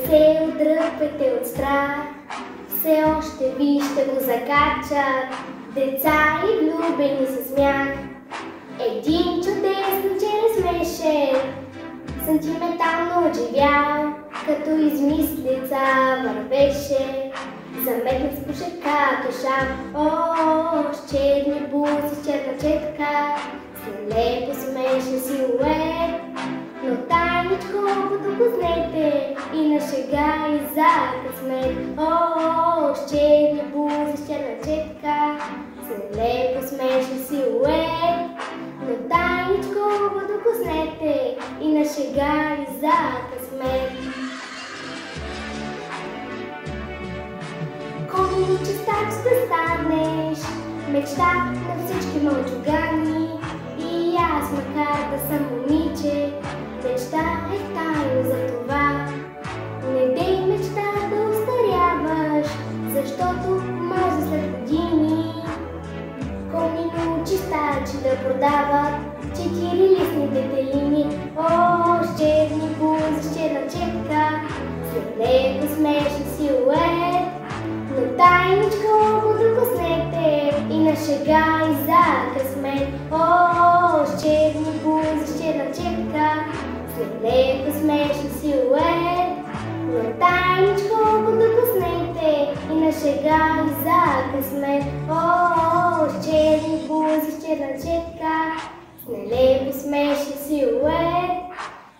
се отдръпвайте от страх, все още вижте го закачат деца и влюбени със смях. Един чудесно черен смешен, сантиментално отживял, като измислица вървеше, заметнат с пушека душа. О, с черни бузи, с черна четка, с нелепо смешен силует. Но тайничко подокоснете и на шега и за късмет. О, с черни бузи, с черна четка, с нелепо смешен силует. Но тайничко подокоснете и на шега и за късмет. Колко чистач да станеш, мечта на всички мълчугани. И аз, макар да съм момиче, мечтаех тайно за това. Не дей мечта да остаряваш, защото може след години комино чистачи да продават 4-листните телини. О, с черни бузи, с черна четка, с леко смешен силует. Но тайничко подокоснете и на шега и за късмет. О, с черни бузи, с черна четка, с леко смешен силует. Но тайничко подокоснете и на шега и за късмет. О, с черни бузи, с черна четка, с нелепо смешен силует.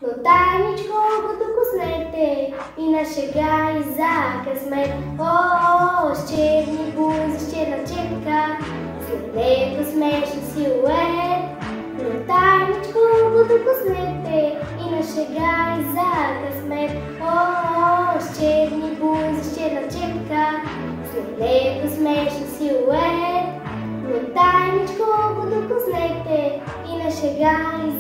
Но тайничко подокоснете и на шега и за късмет. О, с черни бузи, с черна четка, с леко смешен силует. Но тайничко подокоснете и на шега и за късмет. О, с черни бузи, с черна четка, с леко смешен силует. Но тайничко подокоснете и на шега и